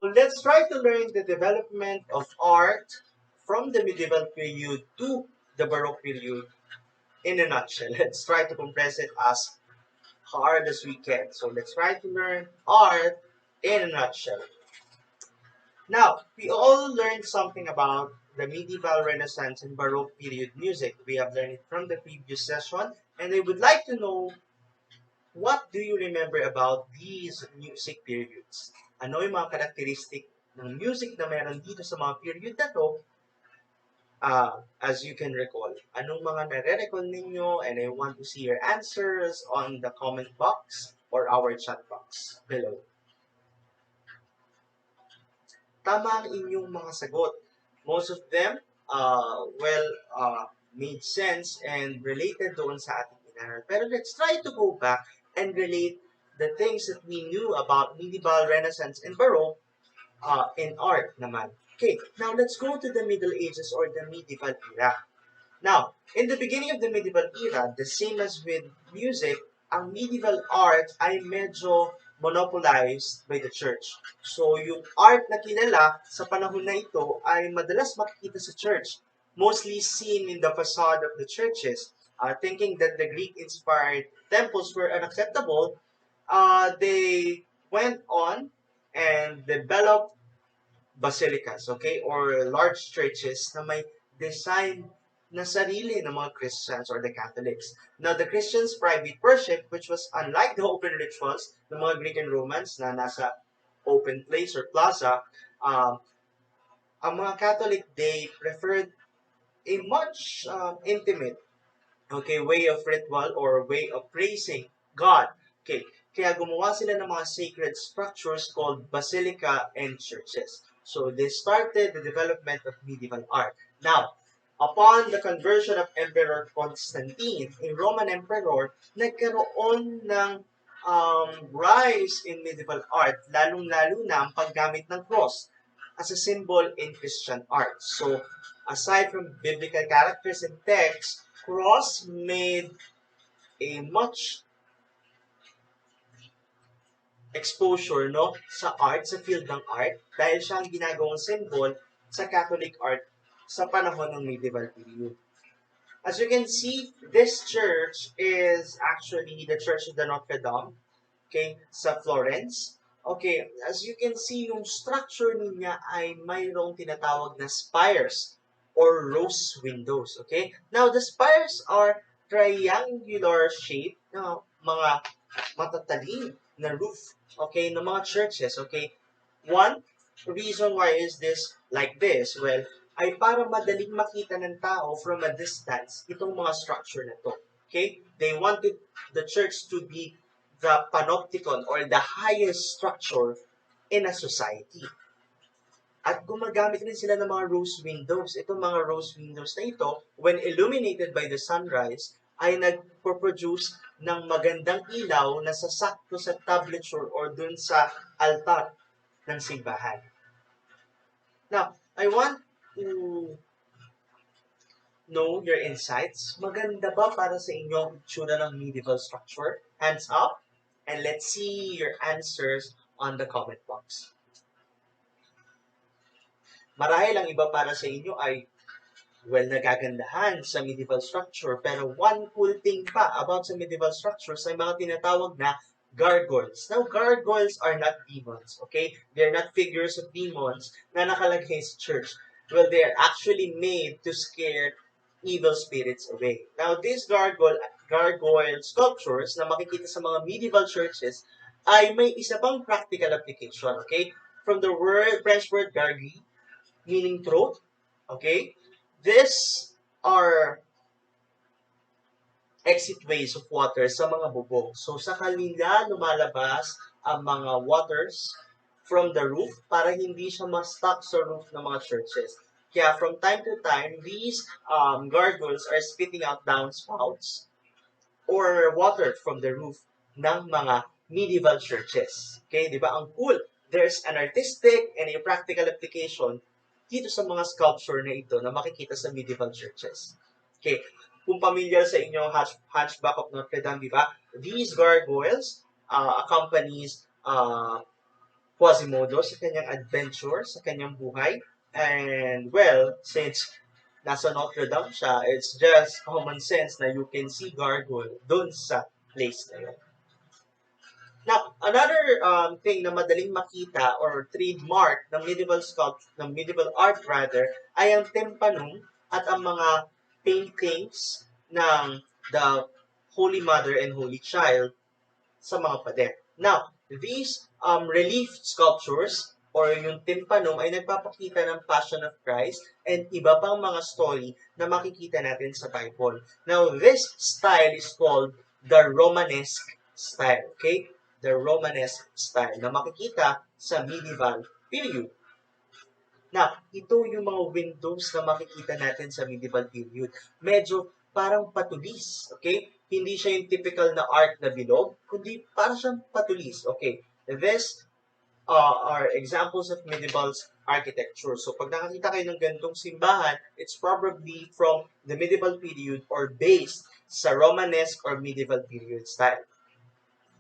Let's try to learn the development of art from the medieval period to the Baroque period in a nutshell. Let's try to compress it as hard as we can. So let's try to learn art in a nutshell. Now, we all learned something about the medieval, Renaissance, and Baroque period music. We have learned it from the previous session, and I would like to know, what do you remember about these music periods? Ano yung mga karakteristik ng music na meron dito sa mga period na to, as you can recall? Anong mga nare-recall ninyo? And I want to see your answers on the comment box or our chat box below. Tama ang inyong mga sagot. Most of them, made sense and related doon sa ating inaral. Pero let's try to go back and relate the things that we knew about medieval, Renaissance, and Baroque in art naman. Okay, now let's go to the Middle Ages or the medieval era. Now, in the beginning of the medieval era, the same as with music, ang medieval art ay medyo monopolized by the church. So, yung art na kilala sa panahon na ito ay madalas makikita sa church, mostly seen in the facade of the churches. Thinking that the Greek-inspired temples were unacceptable, they went on and developed basilicas, okay, or large churches na may design na sarili ng mga Christians or the Catholics. Now, the Christians' private worship, which was unlike the open rituals ng mga Greek and Romans na nasa open place or plaza, ang mga Catholic, they preferred a much intimate, okay, way of ritual or way of praising God. Okay, kaya gumawa sila ng mga sacred structures called basilica and churches. So they started the development of medieval art. Now, upon the conversion of Emperor Constantine, a Roman emperor, nagkaroon ng rise in medieval art, lalong-lalo na ang paggamit ng cross as a symbol in Christian art. So, aside from biblical characters and texts, cross made a much exposure sa art, sa field ng art, dahil siya ang ginagawang symbol sa Catholic art sa panahon ng medieval period. As you can see, this church is actually the Church of the Notre Dame, okay, sa Florence. Okay, as you can see, yung structure niya ay mayroong tinatawag na spires or rose windows, okay? Now, the spires are triangular shape na mga matatalim na roof, okay, ng mga churches, okay? One reason why is this like this, well, ay para madaling makita ng tao from a distance itong mga structure na to, okay? They wanted the church to be the panopticon or the highest structure in a society. At gumagamit rin sila ng mga rose windows. Itong mga rose windows na ito, when illuminated by the sunrise, ay nagpo-produce ng magandang ilaw na sasakto sa tablature or dun sa altar ng simbahan. Now, I want to know your insights. Maganda ba para sa inyo ang itsura ng medieval structure? Hands up. And let's see your answers on the comment box. Marahil ang iba para sa inyo ay, well, nagagandahan sa medieval structure. Pero one cool thing pa about sa medieval structures ay mga tinatawag na gargoyles. Now, gargoyles are not demons, okay? They're not figures of demons na nakalagay sa church. Well, they're actually made to scare evil spirits away. Now, these gargoyle sculptures na makikita sa mga medieval churches ay may isa pang practical application, okay? From the French word gargouille, meaning throat, okay? These are exit ways of water sa mga bubong. So, sa kanila lumalabas ang mga waters from the roof para hindi siya ma-stuck sa roof ng mga churches. Kaya from time to time, these gargoyles are spitting out downspouts or water from the roof ng mga medieval churches. Okay, di ba? Ang cool. There's an artistic and a practical application dito sa mga sculpture na ito na makikita sa medieval churches. Okay, kung familiar sa inyo, Hunchback of Notre Dame, di ba? These gargoyles accompanies Quasimodo sa kanyang adventure, sa kanyang buhay. And well, since nasa Notre Dame siya, it's just common sense na you can see gargoyle dun sa place na yun. Now, another thing na madaling makita or trademark ng medieval ng medieval art rather, ay ang timpanum at ang mga paintings ng the Holy Mother and Holy Child sa mga pader. Now, these relief sculptures or yung timpanum ay nagpapakita ng Passion of Christ and iba pang mga story na makikita natin sa Bible. Now, this style is called the Romanesque style. Okay? The Romanesque style na makikita sa medieval period. Now, ito yung mga windows na makikita natin sa medieval period. Medyo parang patulis, okay? Hindi siya yung typical na art na bilog, kundi parang siyang patulis, okay? This are examples of medieval architecture. So, pag nakakita kayo ng ganitong simbahan, it's probably from the medieval period or based sa Romanesque or medieval period style.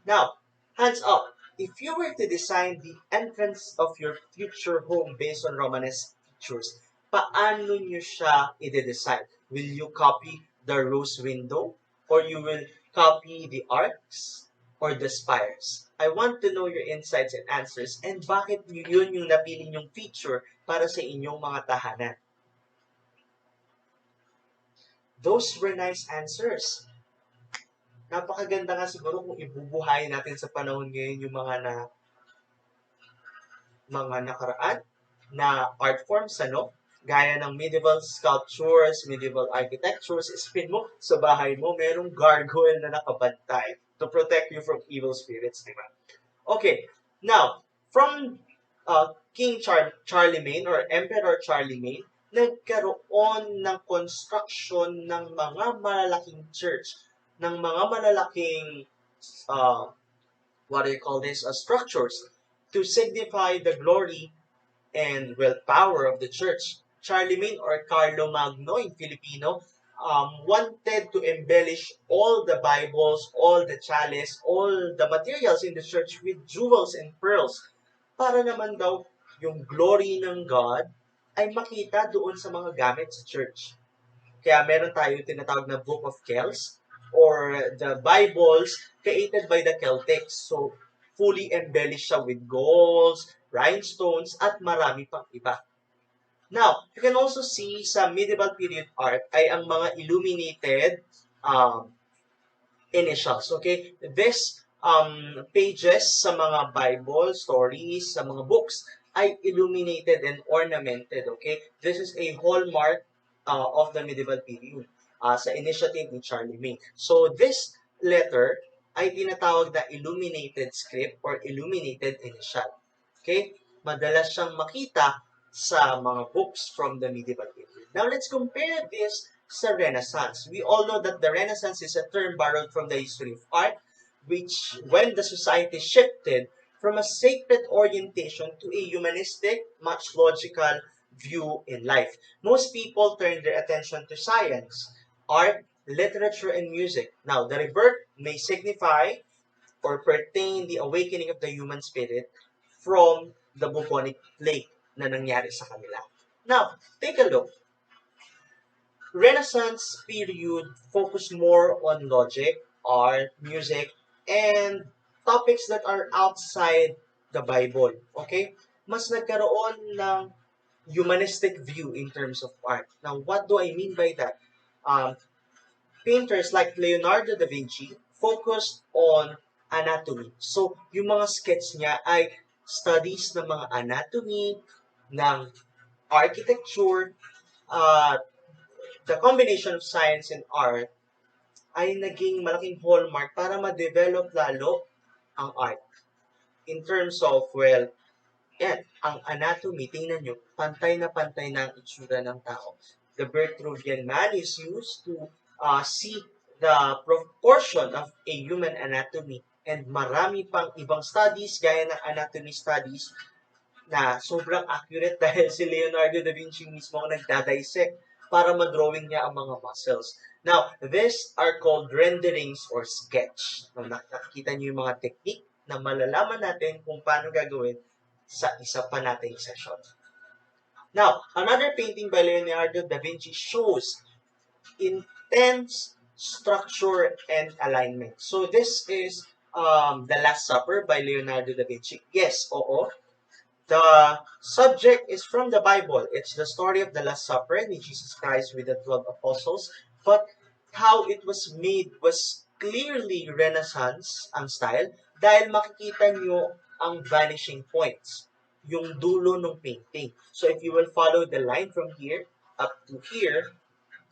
Now, hands up. If you were to design the entrance of your future home based on Romanesque features, paano nyo siya i-design? Will you copy the rose window? Or you will copy the arcs? Or the spires? I want to know your insights and answers and bakit yun yung napili nyong feature para sa inyong mga tahanan. Those were nice answers. Napakaganda nga siguro kung ibubuhayin natin sa panahon ngayon yung mga nakaraan na art forms, ano? Gaya ng medieval sculptures, medieval architectures, spin mo sa bahay mo, merong gargoyle na nakabantay to protect you from evil spirits, di ba? Okay, now, from King Charlemagne or Emperor Charlemagne, nagkaroon ng construction ng mga malalaking church, ng mga malalaking, what do you call this, structures to signify the glory and power of the church. Charlemagne or Carlo Magno in Filipino wanted to embellish all the Bibles, all the chalice, all the materials in the church with jewels and pearls para naman daw yung glory ng God ay makita doon sa mga gamit sa church. Kaya meron tayo tinatawag na Book of Kells or the Bibles created by the Celtics. So, fully embellished siya with golds, rhinestones, at marami pang iba. Now, you can also see sa medieval period art ay ang mga illuminated initials. Okay? This pages sa mga Bible stories, sa mga books, ay illuminated and ornamented. Okay? This is a hallmark of the medieval period sa initiative ni Charlemagne. So, this letter ay tinatawag na illuminated script or illuminated initial. Okay? Madalas siyang makita sa mga books from the medieval period. Now, let's compare this sa Renaissance. We all know that the Renaissance is a term borrowed from the history of art, which when the society shifted from a sacred orientation to a humanistic, much logical view in life. Most people turned their attention to science, art, literature, and music. Now, the rebirth may signify or pertain the awakening of the human spirit from the bubonic plague na nangyari sa kanila. Now, take a look. Renaissance period focused more on logic, art, music, and topics that are outside the Bible. Okay? Mas nagkaroon ng humanistic view in terms of art. Now, what do I mean by that? Painters like Leonardo da Vinci focused on anatomy. So, yung mga sketch niya ay studies ng mga anatomy, ng architecture, the combination of science and art ay naging malaking hallmark para ma-develop lalo ang art. In terms of, ang anatomy, tingnan nyo, pantay na ang itsura ng tao. The Vitruvian Man is used to see the proportion of a human anatomy and marami pang ibang studies gaya ng anatomy studies na sobrang accurate dahil si Leonardo da Vinci mismo ang nagdadissect para madrawing niya ang mga muscles. Now, these are called renderings or sketch. Now, nakikita niyo yung mga technique na malalaman natin kung paano gagawin sa isa pa nating session. Now, another painting by Leonardo da Vinci shows intense structure and alignment. So, this is The Last Supper by Leonardo da Vinci. Yes, oo. The subject is from the Bible. It's the story of the Last Supper with Jesus Christ with the 12 apostles. But how it was made was clearly Renaissance ang style dahil makikita nyo ang vanishing points, yung dulo ng painting. So if you will follow the line from here up to here,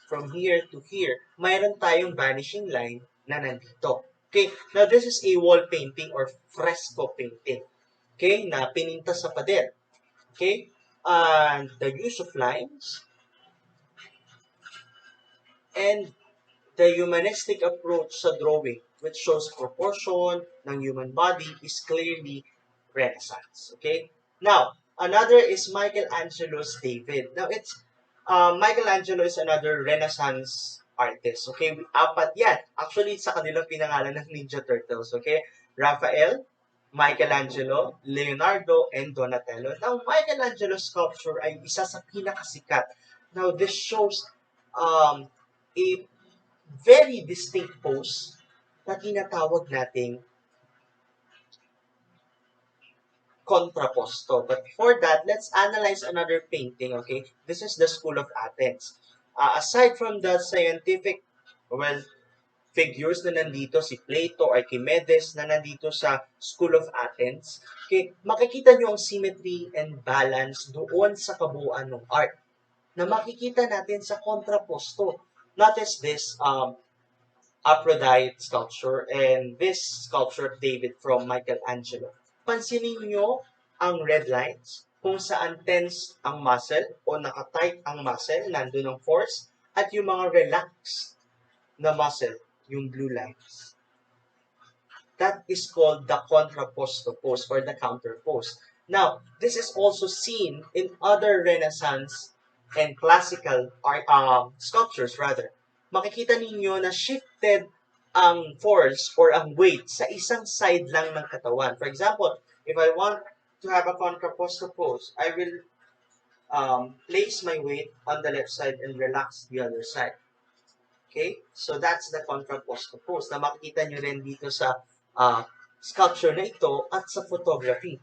from here to here, mayroon tayong vanishing line na nandito. Okay, now this is a wall painting or fresco painting. Okay, na pininta sa pader. Okay, and the use of lines and the humanistic approach sa drawing, which shows proportion ng human body, is clearly Renaissance. Okay, now another is Michelangelo's David. Now it's Michelangelo is another Renaissance artist. Okay, apat yan. Actually, sa kanilang pinangalan ng Ninja Turtles. Okay, Raphael, Michelangelo, Leonardo, and Donatello. Now, Michelangelo's sculpture ay isa sa pinakasikat. Now, this shows a very distinct pose na tinatawag nating contrapposto. But before that, let's analyze another painting, okay? This is the School of Athens. Aside from the scientific, well, figures na nandito, si Plato, Archimedes, na nandito sa School of Athens, okay, makikita nyo ang symmetry and balance doon sa kabuuan ng art na makikita natin sa contrapposto. Notice this Aphrodite sculpture and this sculpture of David from Michelangelo. Pansinin nyo ang red lines kung saan tense ang muscle o nakatight ang muscle, nandun ang force, at yung mga relaxed na muscle, yung blue lines. That is called the contrapposto pose or the counter pose. Now, this is also seen in other Renaissance and classical art, sculptures rather. Makikita ninyo na shifted ang force or ang weight sa isang side lang ng katawan. For example, if I want to have a contrapposto pose, I will place my weight on the left side and relax the other side. Okay? So that's the contrapposto pose na makikita nyo rin dito sa sculpture na ito at sa photography.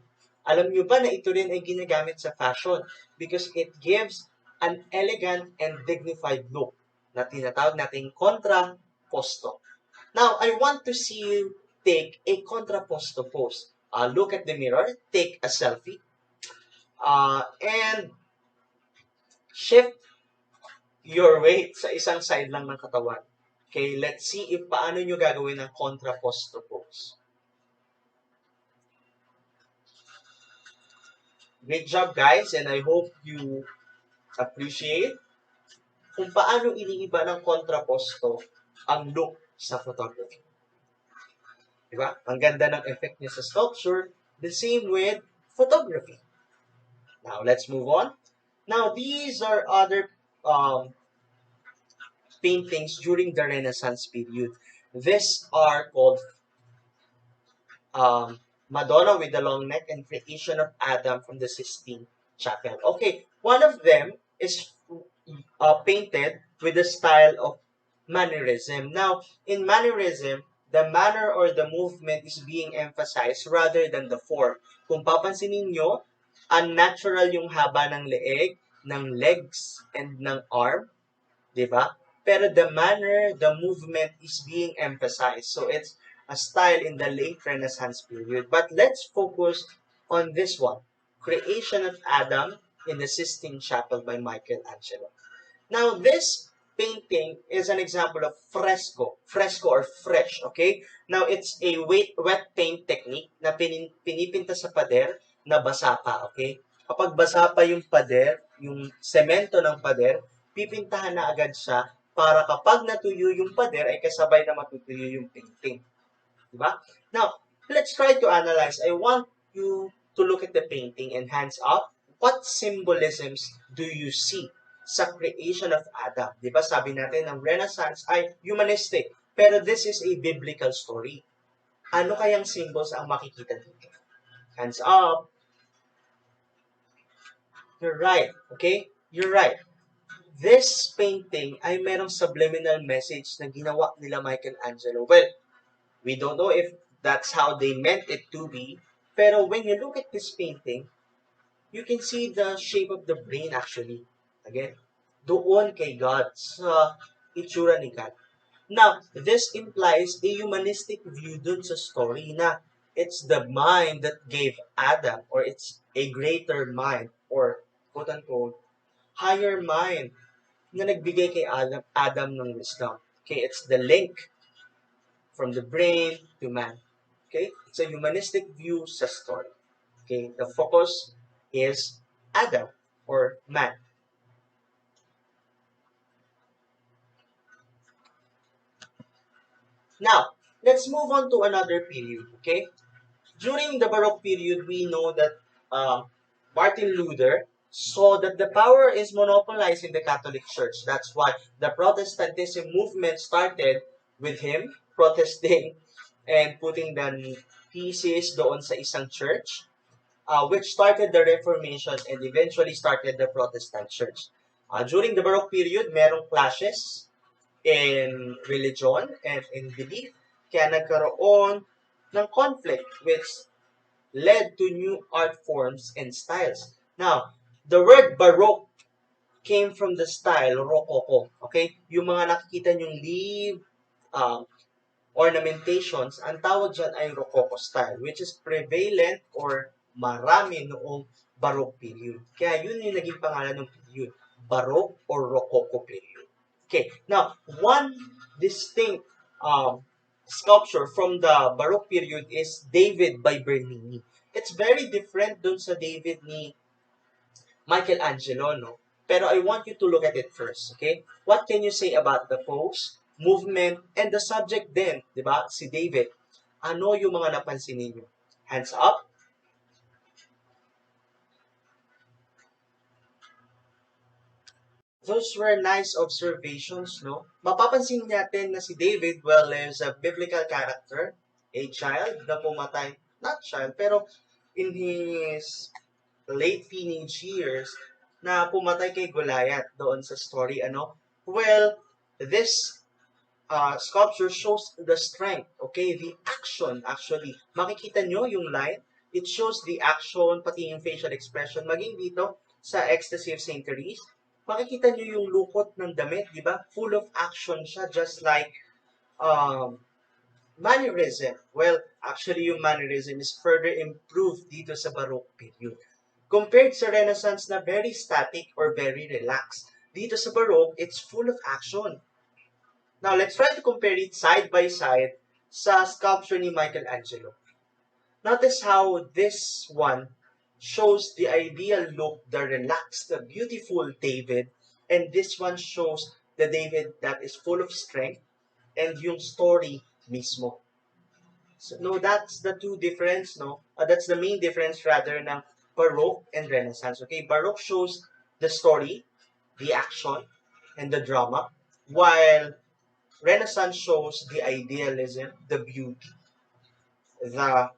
Alam nyo ba na ito rin ay ginagamit sa fashion because it gives an elegant and dignified look na tinatawag nating contrapposto. Now, I want to see you take a contrapposto pose. Look at the mirror, take a selfie, and shift your weight sa isang side lang ng katawan. Okay, let's see if paano nyo gagawin ang contrapposto pose. Great job, guys, and I hope you appreciate kung paano iniiba ng contrapposto ang look sa photography. Diba? Ang ganda ng effect niya sa sculpture, the same with photography. Now, let's move on. Now, these are other paintings during the Renaissance period. These are called Madonna with the Long Neck and Creation of Adam from the Sistine Chapel. Okay, one of them is painted with the style of mannerism. Now, in mannerism, the manner or the movement is being emphasized rather than the form. Kung papansinin nyo, unnatural yung haba ng leeg, ng legs, and ng arm. Diba? Pero the manner, the movement is being emphasized. So it's a style in the late Renaissance period. But let's focus on this one. Creation of Adam in the Sistine Chapel by Michelangelo. Now, this painting is an example of fresco or fresh, okay? Now, it's a wet paint technique na pinipinta sa pader na basa pa, okay? Kapag basa pa yung pader, yung semento ng pader, pipintahan na agad siya para kapag natuyo yung pader ay kasabay na matutuyo yung painting. Diba? Now, let's try to analyze. I want you to look at the painting and hands up. What symbolisms do you see? sa creation of Adam. Di ba sabi natin, ang Renaissance ay humanistic. Pero this is a biblical story. Ano kayang symbols ang makikita dito? Hands up. You're right. Okay? You're right. This painting ay merong subliminal message na ginawa nila Michelangelo. Well, we don't know if that's how they meant it to be. Pero when you look at this painting, you can see the shape of the brain actually. Again, doon kay God, sa itsura ni God. Now, this implies a humanistic view dun sa story na it's the mind that gave Adam, or it's a greater mind, or quote-unquote, higher mind na nagbigay kay Adam ng wisdom. Okay, it's the link from the brain to man. Okay, it's a humanistic view sa story. Okay, the focus is Adam, or man. Now, let's move on to another period, okay? During the Baroque period, we know that Martin Luther saw that the power is monopolized in the Catholic Church. That's why the Protestantism movement started with him protesting and putting the thesis doon sa isang church, which started the Reformation and eventually started the Protestant Church. During the Baroque period, merong clashes in religion and in belief, kaya nagkaroon ng conflict which led to new art forms and styles. Now, the word Baroque came from the style Rococo. Okay? Yung mga nakikita nyong leaf, ornamentations, ang tawag dyan ay Rococo style, which is prevalent or marami noong Baroque period. Kaya yun yung naging pangalan ng period, Baroque or Rococo period. Okay, now, one distinct sculpture from the Baroque period is David by Bernini. It's very different dun sa David ni Michelangelo, no? Pero I want you to look at it first, okay? What can you say about the pose, movement, and the subject then, di ba? Si David. Ano yung mga napansin ninyo? Hands up. Those were nice observations, no? Mapapansin natin na si David, well, is a biblical character, a child na pumatay, not child, pero in his late teenage years, na pumatay kay Goliath doon sa story, ano? Well, this sculpture shows the strength, okay? The action, actually. Makikita nyo yung line, it shows the action, pati yung facial expression. Maging dito, sa Ecstasy of St. Therese, makikita nyo yung lukot ng damit, di ba? Full of action siya, just like mannerism. Well, actually, yung mannerism is further improved dito sa Baroque period. Compared sa Renaissance na very static or very relaxed, dito sa Baroque, it's full of action. Now, let's try to compare it side by side sa sculpture ni Michelangelo. Notice how this one shows the ideal look, the relaxed, the beautiful David, and this one shows the David that is full of strength and yung story mismo. So, no, that's the two difference, no? That's the main difference rather ng Baroque and Renaissance. Okay, Baroque shows the story, the action, and the drama, while Renaissance shows the idealism, the beauty, the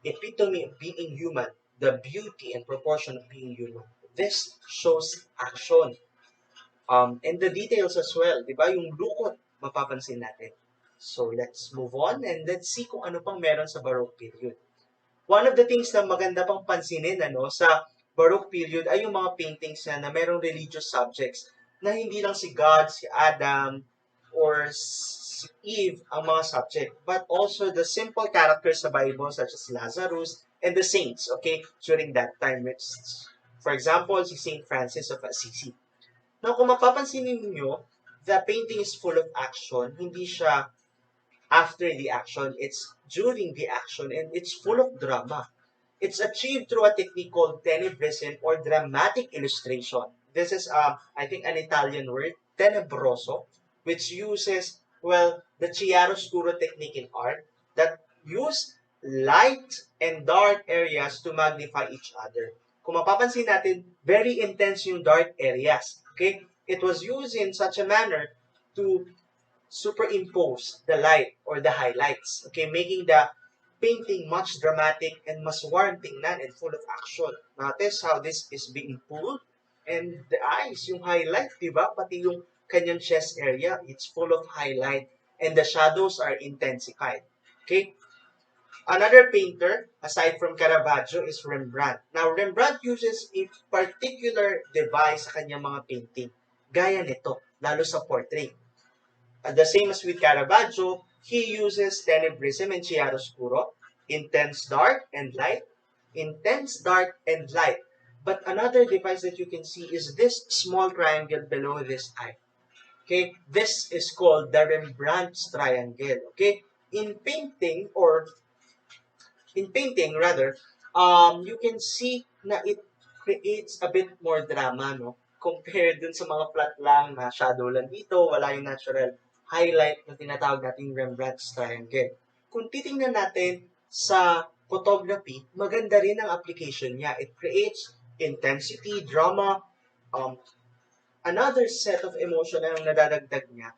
epitome of being human, the beauty and proportion of being human. This shows action. And the details as well, di ba? Yung lukot, mapapansin natin. So, let's move on and let's see kung ano pang meron sa Baroque period. One of the things na maganda pang pansinin sa Baroque period ay yung mga paintings na merong religious subjects na hindi lang si God, si Adam, or si Eve ang mga subject, but also the simple characters sa Bible such as Lazarus and the saints, okay, during that time. Which, for example, si Saint Francis of Assisi. Now, kung mapapansin niyo, the painting is full of action. Hindi siya after the action, it's during the action, and it's full of drama. It's achieved through a technique called tenebrism or dramatic illustration. This is, I think, an Italian word, tenebroso, which uses, well, the chiaroscuro technique in art that use light and dark areas to magnify each other. Kung mapapansin natin, very intense yung dark areas. Okay? It was used in such a manner to superimpose the light or the highlights, okay, making the painting much dramatic and mas warm tingnan and full of action. Notice how this is being pulled and the eyes, yung highlight, di ba? Pati yung kanyang chest area, it's full of highlight and the shadows are intensified. Okay? Another painter, aside from Caravaggio, is Rembrandt. Now, Rembrandt uses a particular device sa kanyang mga painting. Gaya nito, lalo sa portrait. The same as with Caravaggio, he uses tenebrism and chiaroscuro, intense dark and light, intense dark and light. But another device that you can see is this small triangle below this eye. Okay, this is called the Rembrandt's triangle. Okay, in painting or in painting rather, you can see na it creates a bit more drama, no? Compared dun sa mga flat lang na shadow lang dito, wala yung natural highlight na tinatawag nating Rembrandt's triangle. Kung titingnan natin sa photography, maganda rin ang application niya. It creates intensity, drama, um, another set of emotion na yung nadadagdag niya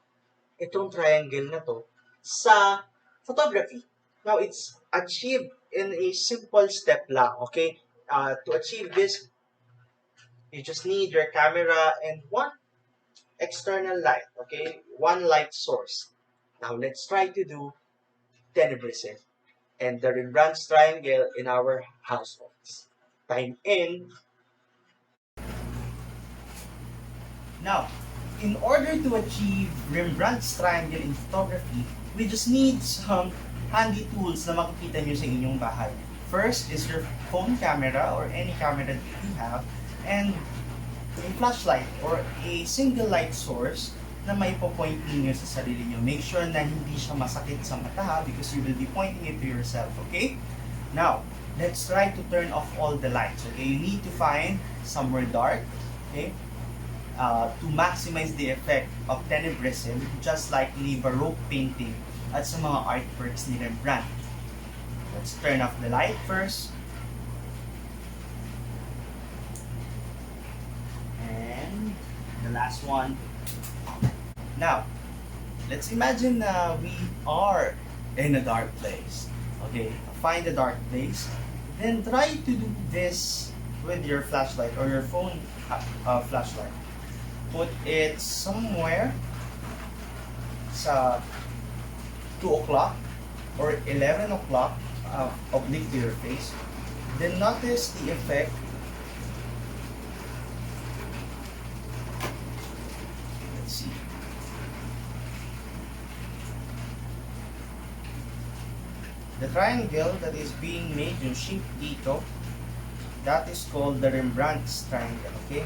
itong triangle na to sa photography. Now, it's achieved in a simple step lang, okay? To achieve this, you just need your camera and one external light, okay? One light source. Now, let's try to do tenebrism and the Rembrandt's triangle in our households. Time in. Now, in order to achieve Rembrandt's triangle in photography, we just need some handy tools na makikita nyo sa inyong bahay. First is your phone camera or any camera that you have, and a flashlight or a single light source na may po-point ninyo sa sarili nyo. Make sure na hindi siya masakit sa mata because you will be pointing it to yourself, okay? Now, let's try to turn off all the lights, okay? You need to find somewhere dark, okay? To maximize the effect of tenebrism, just like the Baroque painting at sa mga artworks ni Rembrandt. Let's turn off the light first. And the last one. Now, let's imagine we are in a dark place. Okay, find a dark place. Then try to do this with your flashlight or your phone flashlight. Put it somewhere sa 2 o'clock or 11 o'clock oblique to your face. Then notice the effect. Let's see. The triangle that is being made yung shape dito, that is called the Rembrandt's triangle, okay?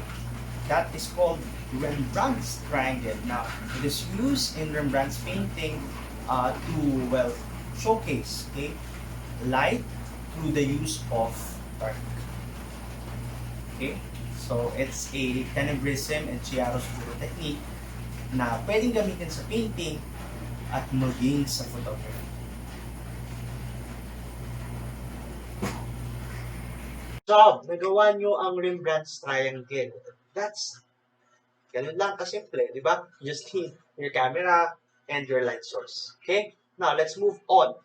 That is called Rembrandt's triangle. Now, it is used in Rembrandt's painting to, well, showcase, okay, light through the use of dark. Okay? So, it's a tenebrism and chiaroscuro technique na pwedeng gamitin sa painting at maging sa photography. Job, nagawa nyo ang Rembrandt's triangle. That's ganun lang kasimple, di ba? You just need your camera and your light source. Okay? Now, let's move on.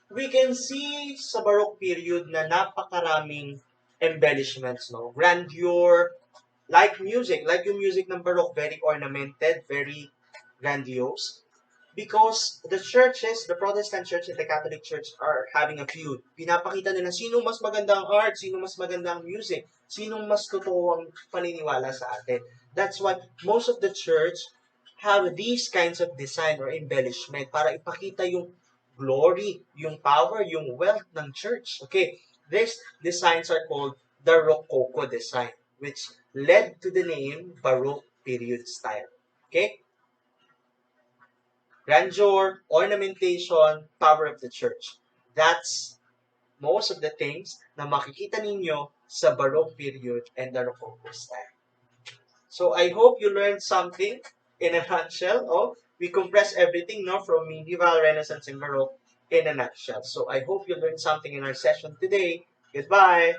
We can see sa Baroque period na napakaraming embellishments, no? Grandeur, like music, like yung music ng Baroque, very ornamented, very grandiose. Because the churches, the Protestant church and the Catholic church are having a feud. Pinapakita nila sino mas magandang art, sino mas magandang music, sino mas totoo ang paniniwala sa atin. That's why most of the church have these kinds of design or embellishment para ipakita yung glory, yung power, yung wealth ng church. Okay, these designs are called the Rococo design, which led to the name Baroque period style. Okay? Grandeur, ornamentation, power of the church. That's most of the things na makikita ninyo sa Baroque period and the Rococo style. So I hope you learned something in a nutshell. Oh, we compress everything, no, from medieval, Renaissance, and Baroque in a nutshell. So I hope you learned something in our session today. Goodbye.